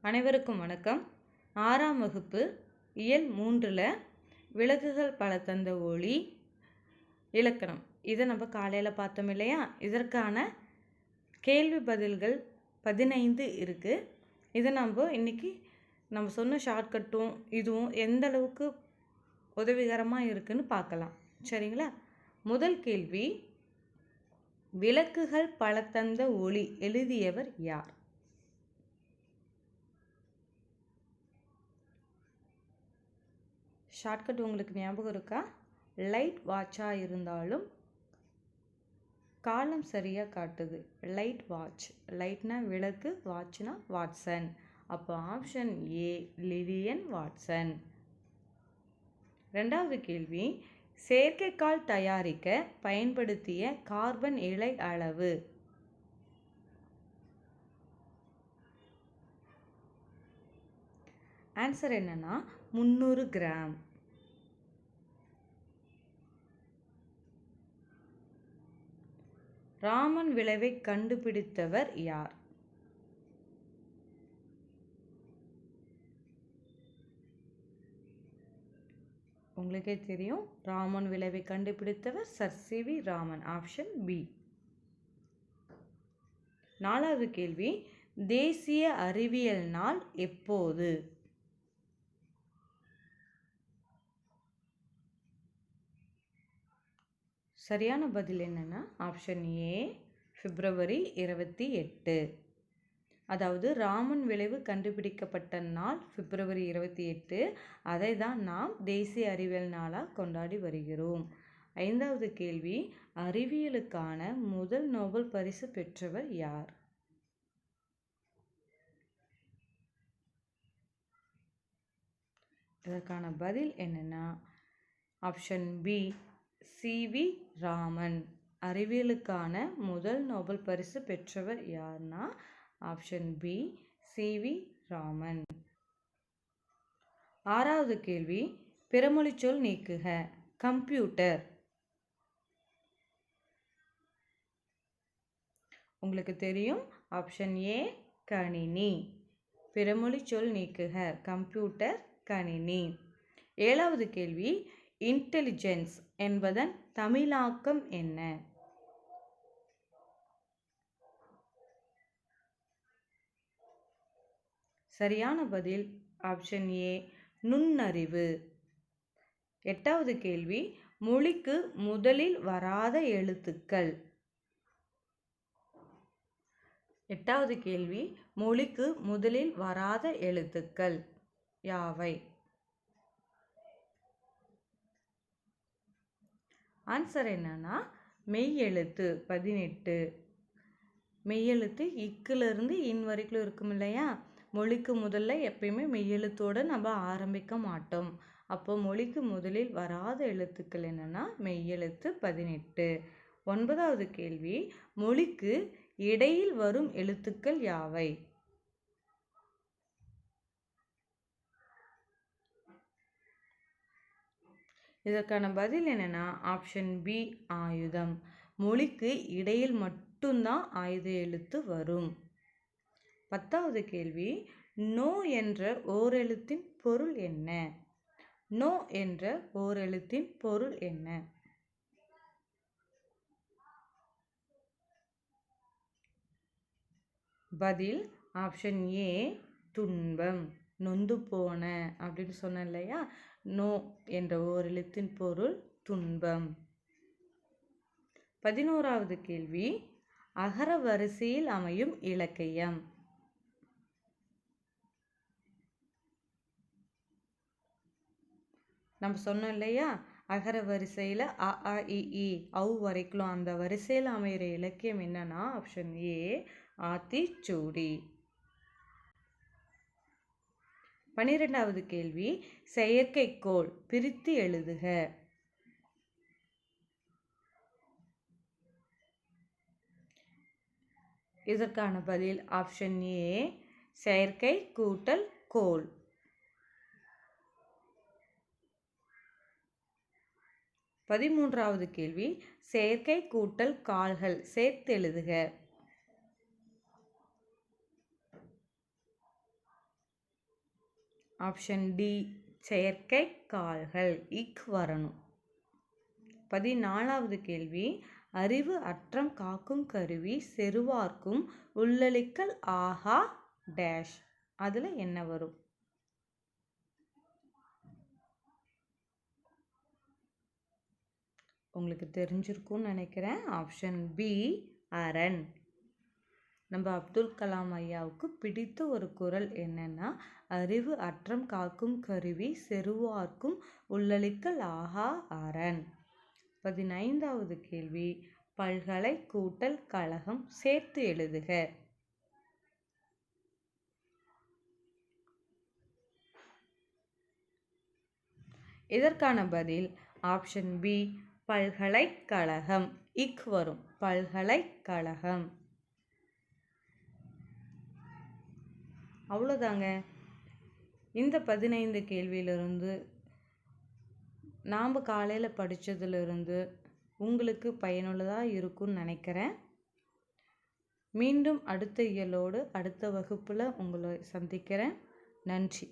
அனைவருக்கும் வணக்கம். 6ஆம் வகுப்பு இயல் 3ல் விளக்குகள் பல தந்த ஒளி இலக்கணம் இதை நம்ம காலையில் பார்த்தோம் இல்லையா. இதற்கான கேள்வி பதில்கள் 15 இருக்குது. இதை இன்னைக்கு நம்ம சொன்ன ஷார்ட்கட்டும் இதுவும் எந்த அளவுக்கு உதவிகரமாக இருக்குன்னு பார்க்கலாம். சரிங்களா? முதல் கேள்வி, விளக்குகள் பல தந்த ஒளி எழுதியவர் யார்? ஷார்ட்கட் உங்களுக்கு ஞாபகம் இருக்கா? லைட் வாட்சாக இருந்தாலும் காலம் சரியாக காட்டுது. லைட் வாட்ச், லைட்னா விளக்கு, வாட்ச்னா வாட்சன். அப்போ ஆப்ஷன் ஏ லிலியன் வாட்சன். ரெண்டாவது கேள்வி, செயற்கைக்கால் தயாரிக்க பயன்படுத்திய கார்பன் இழை அளவு? ஆன்சர் என்னன்னா 300 கிராம். ராமன் விளைவை கண்டுபிடித்தவர் யார்? உங்களுக்கே தெரியும், ராமன் விளைவை கண்டுபிடித்தவர் sir C V. Raman. Option B. நாலாவது கேள்வி, தேசிய அறிவியல் நாள் எப்போது? சரியான பதில் என்னன்னா ஆப்ஷன் ஏ பிப்ரவரி 28. அதாவது ராமன் விளைவு கண்டுபிடிக்கப்பட்ட நாள் பிப்ரவரி 28. அதை தான் நாம் தேசிய அறிவியல் நாளாக கொண்டாடி வருகிறோம். ஐந்தாவது கேள்வி, அறிவியலுக்கான முதல் நோபல் பரிசு பெற்றவர் யார்? இதற்கான பதில் என்னன்னா ஆப்ஷன் பி சி.வி. ராமன். அறிவியலுக்கான முதல் நோபல் பரிசு பெற்றவர் யார்னா ஆப்ஷன் பி சி.வி. ராமன். ஆறாவது கேள்வி, பிறமொழி சொல் நீக்குக. கம்ப்யூட்டர். உங்களுக்கு தெரியும், ஆப்ஷன் ஏ கணினி. பிறமொழி சொல் நீக்குக. கம்ப்யூட்டர், கணினி. ஏழாவது கேள்வி, இன்டெலிஜென்ஸ் என்பதன் தமிழாக்கம் என்ன? சரியான பதில் ஆப்ஷன் ஏ நுண்ணறிவு. எட்டாவது கேள்வி, மொழிக்கு முதலில் வராத எழுத்துக்கள். எட்டாவது கேள்வி, மொழிக்கு முதலில் வராத எழுத்துக்கள் யாவை? ஆன்சர் என்னன்னா மெய்யெழுத்து 18. மெய்யெழுத்து இக்கிலிருந்து இன் வரைக்கும் இருக்கும் இல்லையா. மொழிக்கு முதல்ல எப்பயுமே மெய்யெழுத்தோடு நம்ம ஆரம்பிக்க மாட்டோம். அப்போ மொழிக்கு முதலில் வராத எழுத்துக்கள் என்னன்னா மெய்யெழுத்து 18. ஒன்பதாவது கேள்வி, மொழிக்கு இடையில் வரும் எழுத்துக்கள் யாவை? இதற்கான பதில் என்னன்னா ஆப்ஷன் பி ஆயுதம். மொழிக்கு இடையில் மட்டும்தான் ஆயுத எழுத்து வரும். பத்தாவது கேள்வி, நோ என்ற ஓரெழுத்தின் பொருள் என்ன? நோ என்ற ஓரெழுத்தின் பொருள் என்ன? பதில் ஆப்ஷன் ஏ துன்பம். நொந்து போன அப்படின்னு சொன்னேன் இல்லையா. நோ என்ற ஓரெழுத்தின் பொருள் துன்பம். 11வது கேள்வி, அகர வரிசையில் அமையும் இலக்கியம். நம்ம சொன்னோம் இல்லையா, அகர வரிசையில் அ ஆ இ ஈ ஔ வரைக்கும் அந்த வரிசையில் அமைகிற இலக்கியம் என்னன்னா ஆப்ஷன் ஏ ஆத்திச்சூடி. 12வது கேள்வி, செயற்கைக்கோள் பிரித்து எழுதுக. இதற்கான பதில் ஆப்ஷன் ஏ செயற்கை கூட்டல் கோள். 13வது கேள்வி, செயற்கை கூட்டல் கால்கள் சேர்த்து எழுதுக. ஆப்ஷன் டி செயற்கை கால்கள் இக் வரணும். 14வது கேள்வி, அறிவு அற்றம் காக்கும் கருவி செருவார்க்கும் உள்ளளிக்கல் ஆஹா டேஷ். அதில் என்ன வரும்? உங்களுக்கு தெரிஞ்சிருக்கும்னு நினைக்கிறேன். ஆப்ஷன் பி அரண். நம்ம அப்துல் கலாம் ஐயாவுக்கு பிடித்த ஒரு குறள் என்னன்னா, அறிவு அற்றம் காக்கும் கருவி செருவார்க்கும் உள்ளளிக்கல் ஆஹா அரண். 15வது கேள்வி, பல்கலை கூட்டல் கழகம் சேர்த்து எழுதுக. இதற்கான பதில் ஆப்ஷன் பி பல்கலைக்கழகம் இக் வரும். பல்கலைக்கழகம். அவ்வளோதாங்க. இந்த 15 கேள்வியிலிருந்து நாம் காலையில் படித்ததுலேருந்து உங்களுக்கு பயனுள்ளதாக இருக்கும்னு நினைக்கிறேன். மீண்டும் அடுத்த இயலோடு அடுத்த வகுப்பில் உங்களை சந்திக்கிறேன். நன்றி.